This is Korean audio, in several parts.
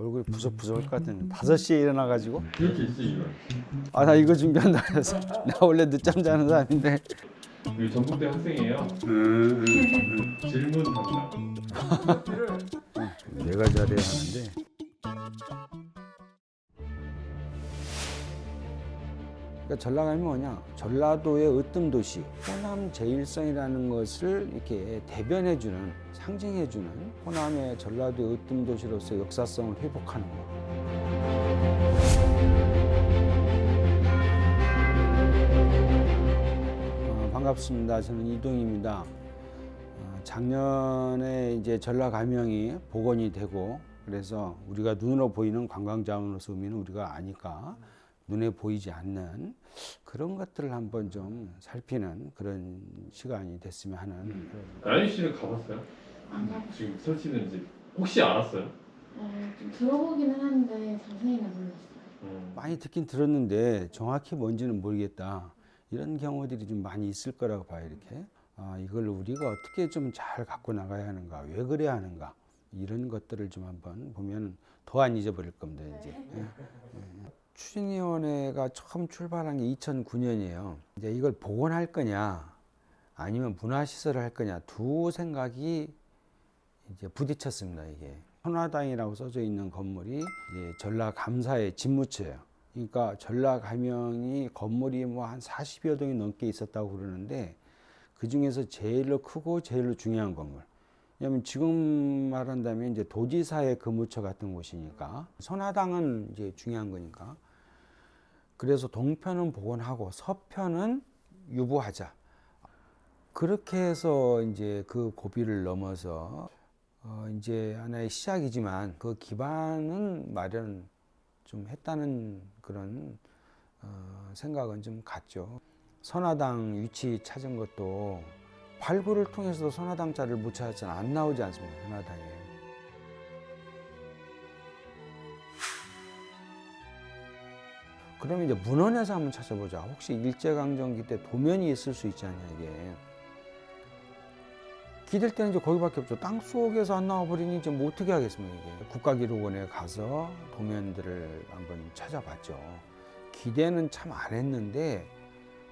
얼굴이 부석부석할 것 같은데 5시에 일어나가지고 이렇게 있어 이거. 나 이거 준비한다 그래서 나 원래 늦잠 자는 사람인데 우리 전북대 학생이에요. 질문 담당. 내가 잘해야 하는데 그러니까 전라감이 뭐냐? 전라도의 으뜸도시 호남 제1성이라는 것을 이렇게 대변해주는 상징해주는 호남의 전라도의 으뜸도시로서 역사성을 회복하는 거. 반갑습니다. 저는 이동입니다. 작년에 이제 전라감영이 복원이 되고 그래서 우리가 눈으로 보이는 관광자원으로서 의미는 우리가 아니까 눈에 보이지 않는 그런 것들을 한번 좀 살피는 그런 시간이 됐으면 하는. 나연이 씨는 가봤어요? 아니요. 지금 설치된지 혹시 알았어요? 좀 들어보기는 하는데 자세히는 몰랐어요. 많이 듣긴 들었는데 정확히 뭔지는 모르겠다. 이런 경우들이 좀 많이 있을 거라고 봐요. 이렇게 이걸 우리가 어떻게 좀 잘 갖고 나가야 하는가, 왜 그래야 하는가 이런 것들을 좀 한번 보면 더 안 잊어버릴 겁니다. 이제. 추진위원회가 처음 출발한 게 2009년이에요. 이제 이걸 복원할 거냐, 아니면 문화시설을 할 거냐 두 생각이 이제 부딪혔습니다. 이게 선화당이라고 써져 있는 건물이 이제 전라감사의 집무처예요. 그러니까 전라감영이 건물이 뭐 한 40여 동이 넘게 있었다고 그러는데 그 중에서 제일로 크고 제일로 중요한 건물. 왜냐하면 지금 말한다면 이제 도지사의 근무처 같은 곳이니까 선화당은 이제 중요한 거니까. 그래서 동편은 복원하고 서편은 유보하자. 그렇게 해서 이제 그 고비를 넘어서 이제 하나의 시작이지만 그 기반은 마련 좀 했다는 그런 생각은 좀 갔죠. 선화당 위치 찾은 것도 발굴을 통해서도 선화당 자를 못 찾았잖아. 안 나오지 않습니까? 선화당에. 그러면 이제 문헌에서 한번 찾아보자. 혹시 일제강점기 때 도면이 있을 수 있지 않냐 이게. 기댈 때는 이제 거기밖에 없죠. 땅 속에서 안 나와버리니 이제 뭐 어떻게 하겠습니까 이게. 국가기록원에 가서 도면들을 한번 찾아봤죠. 기대는 참 안 했는데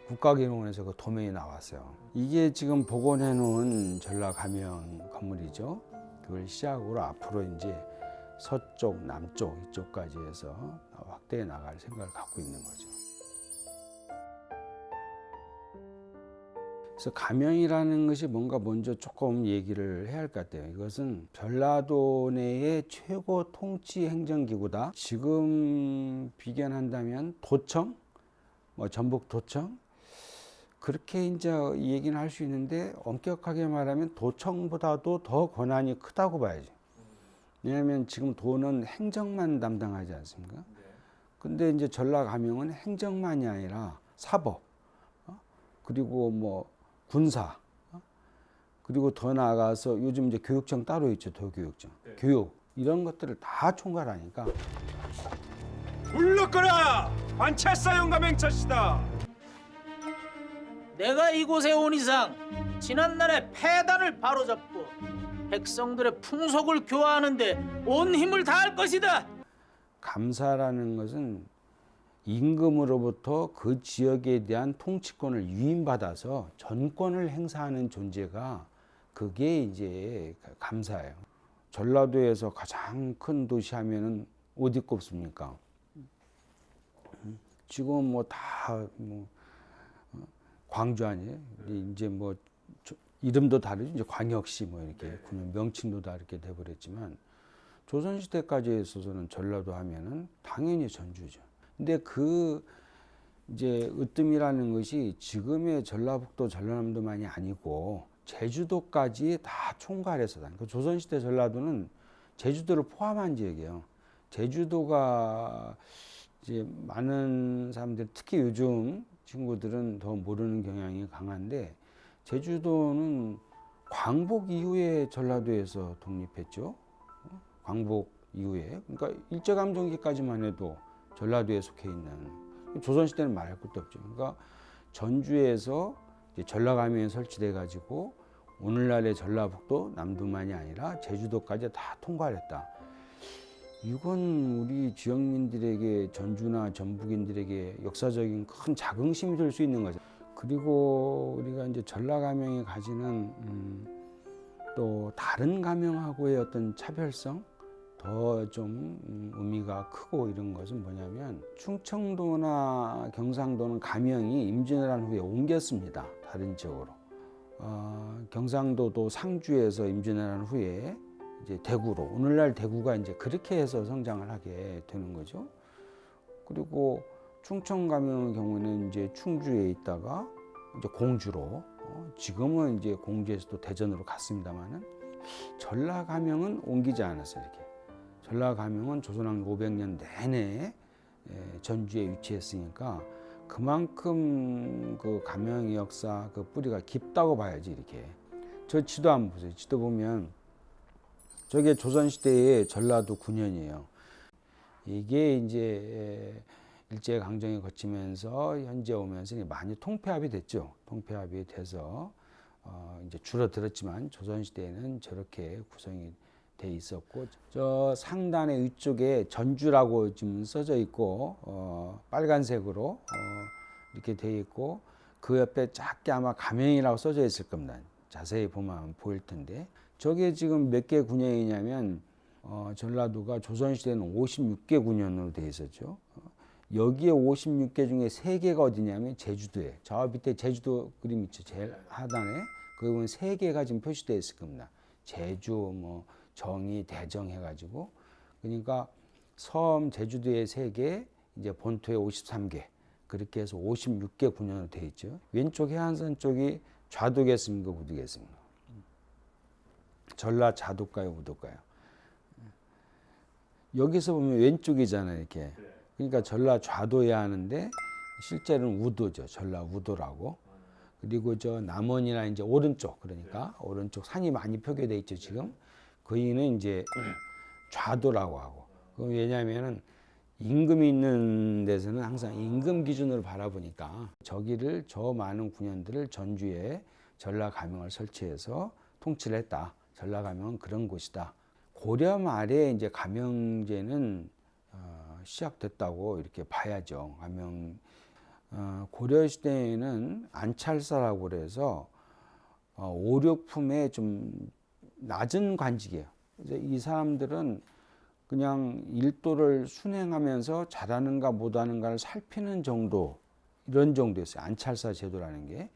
국가기록원에서 그 도면이 나왔어요. 이게 지금 복원해 놓은 전라감영 건물이죠. 그걸 시작으로 앞으로 이제 서쪽, 남쪽 이쪽까지 해서 확대해 나갈 생각을 갖고 있는 거죠. 그래서 감영이라는 것이 뭔가 먼저 조금 얘기를 해야 할 것 같아요. 이것은 전라도 내의 최고 통치 행정기구다. 지금 비견한다면 도청, 뭐 전북도청 그렇게 이제 얘기는 할 수 있는데 엄격하게 말하면 도청보다도 더 권한이 크다고 봐야지. 왜냐하면 지금 도는 행정만 담당하지 않습니까? 근데 이제 전라감영은 행정만이 아니라 사법, 그리고 뭐 군사, 그리고 더 나아가서 요즘 이제 교육청 따로 있죠. 도교육청. 네. 교육 이런 것들을 다 총괄하니까. 물러거라! 관찰사 영감행차시다. 내가 이곳에 온 이상 지난날의 폐단을 바로잡고 백성들의 풍속을 교화하는데 온 힘을 다할 것이다. 감사라는 것은 임금으로부터 그 지역에 대한 통치권을 위임받아서 전권을 행사하는 존재가 그게 이제 감사예요. 전라도에서 가장 큰 도시 하면은 어디 꼽습니까? 지금 뭐 다 광주 아니에요? 이제 뭐 이름도 다르죠. 이제 광역시 뭐 이렇게 명칭도 다 이렇게 돼버렸지만 조선시대까지 있어서는 전라도 하면은 당연히 전주죠. 근데 그 이제 으뜸이라는 것이 지금의 전라북도, 전라남도만이 아니고 제주도까지 다 총괄해서 다니고 조선시대 전라도는 제주도를 포함한 지역이에요. 제주도가 이제 많은 사람들 특히 요즘 친구들은 더 모르는 경향이 강한데 제주도는 광복 이후에 전라도에서 독립했죠. 광복 이후에. 그러니까 일제감정기까지만 해도 전라도에 속해 있는 조선시대는 말할 것도 없죠. 그러니까 전주에서 이제 전라감영이 설치돼 가지고 오늘날의 전라북도 남도만이 아니라 제주도까지 다 통과했다. 이건 우리 지역민들에게 전주나 전북인들에게 역사적인 큰 자긍심이 될 수 있는 거죠. 그리고 우리가 이제 전라가명이 가지는 또 다른 가명하고의 어떤 차별성 더 좀 의미가 크고 이런 것은 뭐냐면 충청도나 경상도는 가명이 임진왜란 후에 옮겼습니다. 다른 지역으로. 경상도도 상주에서 임진왜란 후에 이제 대구로 오늘날 대구가 이제 그렇게 해서 성장을 하게 되는 거죠. 그리고 충청 가명의 경우는 이제 충주에 있다가 이제 공주로 지금은 이제 공주에서도 대전으로 갔습니다만은 전라 가명은 옮기지 않았어요. 이렇게 전라 가명은 조선왕 500년 내내 전주에 위치했으니까 그만큼 그 가명의 역사 그 뿌리가 깊다고 봐야지. 이렇게 저 지도 한번 보세요. 지도 보면 저게 조선시대의 전라도 9년이에요. 이게 이제 일제강점기 거치면서 현재 오면서 많이 통폐합이 됐죠. 통폐합이 돼서 이제 줄어들었지만 조선시대에는 저렇게 구성이 돼 있었고, 저 상단의 위쪽에 전주라고 지금 써져 있고 빨간색으로 이렇게 돼 있고, 그 옆에 작게 아마 가명이라고 써져 있을 겁니다. 자세히 보면 보일 텐데, 저게 지금 몇 개 군현이냐면 전라도가 조선시대는 56개 군현으로 돼 있었죠. 여기에 56개 중에 3개가 어디냐면 제주도에, 저 밑에 제주도 그림 있죠. 제일 하단에 거기 보면 3개가 지금 표시되어 있을 겁니다. 제주, 뭐 정의, 대정 해가지고, 그러니까 섬 제주도에 3개, 이제 본토에 53개, 그렇게 해서 56개 군현으로 되어 있죠. 왼쪽 해안선 쪽이 좌도겠습니까, 우도겠습니까? 전라 좌도가요, 우도가요? 여기서 보면 왼쪽이잖아요, 이렇게. 그러니까 전라 좌도야 하는데 실제로는 우도죠. 전라 우도라고. 그리고 저 남원이나 이제 오른쪽, 그러니까 오른쪽 산이 많이 표기되어 있죠, 지금. 거기는 이제 좌도라고 하고. 왜냐하면은 임금이 있는 데서는 항상 임금 기준으로 바라보니까 저기를, 저 많은 군현들을 전주에 전라 가명을 설치해서 통치를 했다. 전라 가명은 그런 곳이다. 고려 말에 이제 가명제는 시작됐다고 이렇게 봐야죠. 가명 고려 시대에는 안찰사라고 그래서 오륙품의 좀 낮은 관직이에요. 이 사람들은 그냥 일도를 순행하면서 잘하는가 못하는가를 살피는 정도, 이런 정도였어요. 안찰사 제도라는 게.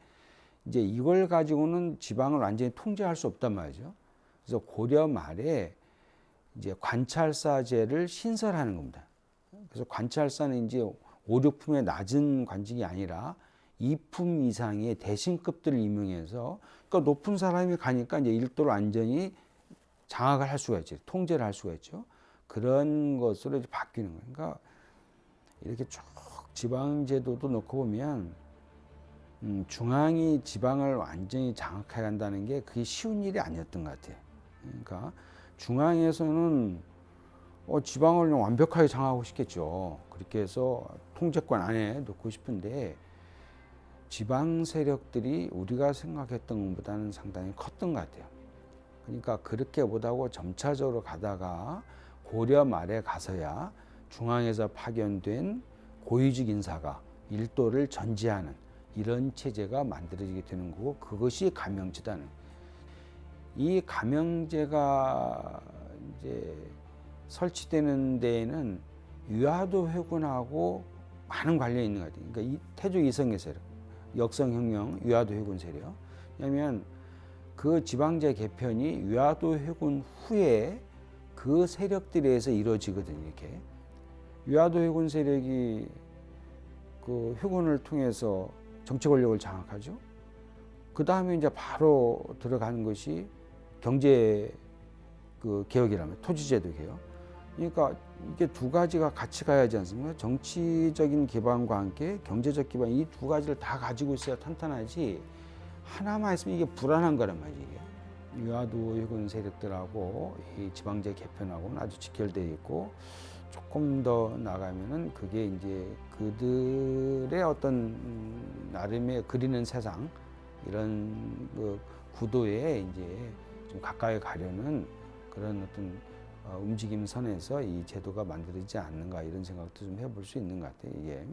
이제 이걸 가지고는 지방을 완전히 통제할 수 없단 말이죠. 그래서 고려 말에 이제 관찰사제를 신설하는 겁니다. 그래서 관찰사는 이제 5, 6품의 낮은 관직이 아니라 2품 이상의 대신급들을 임명해서, 그러니까 높은 사람이 가니까 이제 일도를 완전히 장악을 할 수가 있죠. 통제를 할 수가 있죠. 그런 것으로 이제 바뀌는 거예요. 그러니까 이렇게 쭉 지방제도도 놓고 보면 중앙이 지방을 완전히 장악해 간다는 게 그게 쉬운 일이 아니었던 것 같아요. 그러니까 중앙에서는 지방을 완벽하게 장악하고 싶겠죠. 그렇게 해서 통제권 안에 놓고 싶은데 지방 세력들이 우리가 생각했던 것보다는 상당히 컸던 것 같아요. 그러니까 그렇게 못하고 점차적으로 가다가 고려 말에 가서야 중앙에서 파견된 고위직 인사가 일도를 전지하는 이런 체제가 만들어지게 되는 거고, 그것이 가명제다는. 이 가명제가 이제 설치되는 데에는 유화도 회군하고 많은 관련이 있는 것 같아요. 그러니까 이 태조 이성계 세력, 역성혁명, 유화도 회군 세력. 왜냐하면 그 지방제 개편이 유화도 회군 후에 그 세력들에 의해서 이루어지거든요. 이렇게 유화도 회군 세력이 그 회군을 통해서 정치 권력을 장악하죠. 그 다음에 이제 바로 들어가는 것이 경제 그 개혁이라면 토지제도 개혁. 그러니까 이게 두 가지가 같이 가야지 않습니까? 정치적인 기반과 함께 경제적 기반, 이 두 가지를 다 가지고 있어야 탄탄하지, 하나만 있으면 이게 불안한 거란 말이에요. 이게. 유화도 회군 세력들하고 이 지방제 개편하고는 아주 직결되어 있고, 조금 더 나가면은 그게 이제 그들의 어떤 나름의 그리는 세상, 이런 그 구도에 이제 좀 가까이 가려는 그런 어떤 움직임 선에서 이 제도가 만들어지지 않는가 이런 생각도 좀 해볼 수 있는 것 같아요. 이게.